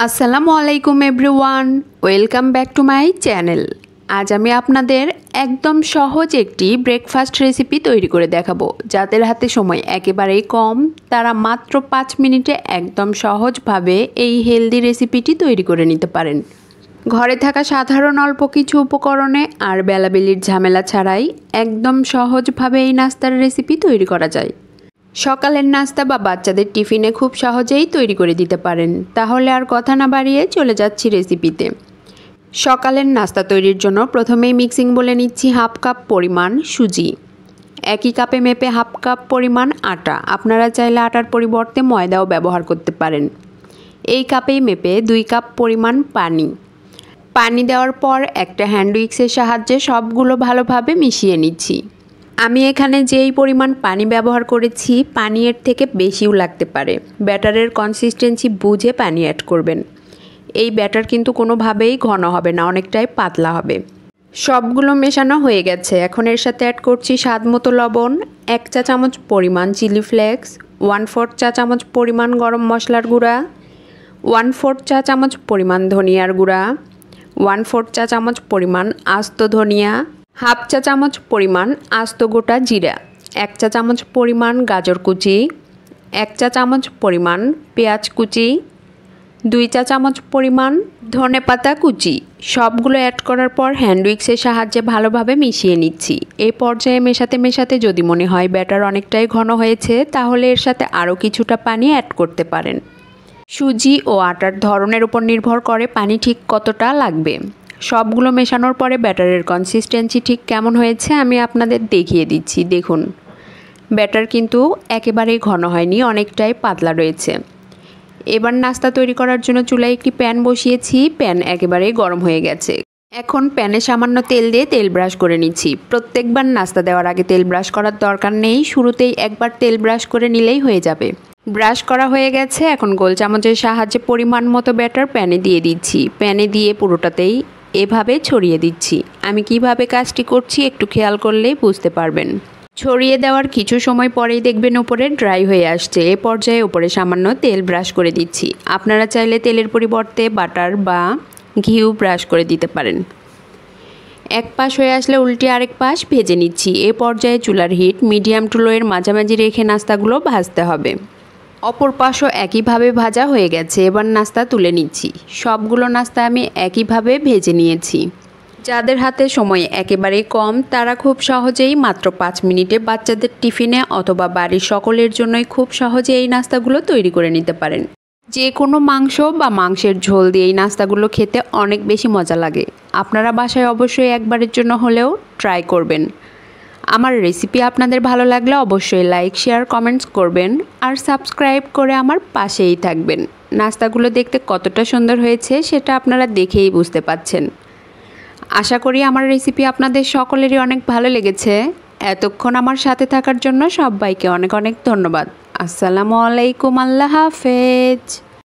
আসসালামু আলাইকুম everyone, welcome back to my channel. আজ আমি আপনাদের একদম সহজ একটি ব্রেকফাস্ট রেসিপি তৈরি করে দেখাবো। যাদের হাতে সময় একেবারেই কম, তারা মাত্র 5 মিনিটে একদম সহজভাবে এই হেলদি রেসিপিটি তৈরি করে নিতে পারেন। ঘরে থাকা সাধারণ অল্প কিছু উপকরণে আর বেলাবেলির ঝামেলা ছাড়াই একদম সহজভাবে এই নাস্তার রেসিপি তৈরি করা যায়। সকালের নাস্তা বা বাচ্চাদের টিফিনে খুব সহজেই তৈরি করে দিতে পারেন। তাহলে আর কথা না বাড়িয়ে চলে যাচ্ছি রেসিপিতে। সকালের নাস্তা তৈরির জন্য প্রথমেই মিক্সিং বলে নিচ্ছি হাফ কাপ পরিমাণ সুজি। একই কাপে মেপে হাফ কাপ পরিমাণ আটা। আপনারা চাইলে আটার পরিবর্তে ময়দাও ব্যবহার করতে পারেন। এই কাপেই মেপে 2 কাপ পরিমাণ পানি। পানি দেওয়ার পর একটা হ্যান্ড উইক্সের সাহায্যে সবগুলো ভালোভাবে মিশিয়ে নিচ্ছি। আমি এখানে যেই পরিমাণ পানি ব্যবহার করেছি, পানি এর থেকে বেশিও লাগতে পারে। ব্যাটারের কনসিস্টেন্সি বুঝে পানি অ্যাড করবেন। এই ব্যাটার কিন্তু কোনোভাবেই ঘন হবে না, অনেকটাই পাতলা হবে। সবগুলো মেশানো হয়ে গেছে। এখন এর সাথে অ্যাড করছি স্বাদ মতো লবণ, 1 চা চামচ পরিমাণ চিলি ফ্লেক্স, 1/4 চা চামচ পরিমাণ গরম মশলার গুঁড়া, 1/4 চা চামচ পরিমাণ ধনিয়ার গুঁড়া, 1/4 চা চামচ পরিমাণ আস্ত ধনিয়া, হাফ চা চামচ পরিমাণ আস্ত গোটা জিরা, 1 চা চামচ পরিমাণ গাজর কুচি, 1 চা চামচ পরিমাণ পেঁয়াজ কুচি, 2 চা চামচ পরিমাণ ধনেপাতা কুচি। সবগুলো অ্যাড করার পর হ্যান্ড উইক্সের সাহায্যে ভালোভাবে মিশিয়ে নিচ্ছি। এই পর্যায়ে মেশাতে মেশাতে যদি মনে হয় ব্যাটার অনেকটাই ঘন হয়েছে, তাহলে এর সাথে আরও কিছুটা পানি অ্যাড করতে পারেন। সুজি ও আটার ধরনের উপর নির্ভর করে পানি ঠিক কতটা লাগবে। সবগুলো মেশানোর পরে ব্যাটারের কনসিস্টেন্সি ঠিক কেমন হয়েছে আমি আপনাদের দেখিয়ে দিচ্ছি। দেখুন, ব্যাটার কিন্তু একেবারেই ঘন হয়নি, অনেকটাই পাতলা রয়েছে। এবার নাস্তা তৈরি করার জন্য চুলায় একটি প্যান বসিয়েছি। প্যান একেবারেই গরম হয়ে গেছে। এখন প্যানে সামান্য তেল দিয়ে তেল ব্রাশ করে নিচ্ছি। প্রত্যেকবার নাস্তা দেওয়ার আগে তেল ব্রাশ করার দরকার নেই, শুরুতেই একবার তেল ব্রাশ করে নিলেই হয়ে যাবে। ব্রাশ করা হয়ে গেছে। এখন গোল চামচের সাহায্যে পরিমাণ মতো ব্যাটার প্যানে দিয়ে দিচ্ছি। প্যানে দিয়ে পুরোটাতেই এভাবে ছড়িয়ে দিচ্ছি। আমি কিভাবে কাজটি করছি একটু খেয়াল করলেই বুঝতে পারবেন। ছড়িয়ে দেওয়ার কিছু সময় পরেই দেখবেন উপরে ড্রাই হয়ে আসছে। এ পর্যায়ে উপরে সামান্য তেল ব্রাশ করে দিচ্ছি। আপনারা চাইলে তেলের পরিবর্তে বাটার বা ঘিও ব্রাশ করে দিতে পারেন। এক পাশ হয়ে আসলে উল্টে আরেক পাশ ভেজে নিচ্ছি। এ পর্যায়ে চুলার হিট মিডিয়াম টু লোয়ের মাঝামাঝি রেখে নাস্তাগুলো ভাজতে হবে। অপর পাশও একইভাবে ভাজা হয়ে গেছে। এবার নাস্তা তুলে নিচ্ছি। সবগুলো নাস্তা আমি একইভাবে ভেজে নিয়েছি। যাদের হাতে সময় একেবারেই কম, তারা খুব সহজেই মাত্র 5 মিনিটে বাচ্চাদের টিফিনে অথবা বাড়ির সকলের জন্যই খুব সহজে এই নাস্তাগুলো তৈরি করে নিতে পারেন। যে কোনো মাংস বা মাংসের ঝোল দিয়ে এই নাস্তাগুলো খেতে অনেক বেশি মজা লাগে। আপনারা বাসায় অবশ্যই একবারের জন্য হলেও ট্রাই করবেন। আমার রেসিপি আপনাদের ভালো লাগলে অবশ্যই লাইক, শেয়ার, কমেন্টস করবেন আর সাবস্ক্রাইব করে আমার পাশেই থাকবেন। নাস্তাগুলো দেখতে কতটা সুন্দর হয়েছে সেটা আপনারা দেখেই বুঝতে পাচ্ছেন। আশা করি আমার রেসিপি আপনাদের সকলেরই অনেক ভালো লেগেছে। এতক্ষণ আমার সাথে থাকার জন্য সবাইকে অনেক অনেক ধন্যবাদ। আসসালামু আলাইকুম, আল্লাহ হাফেজ।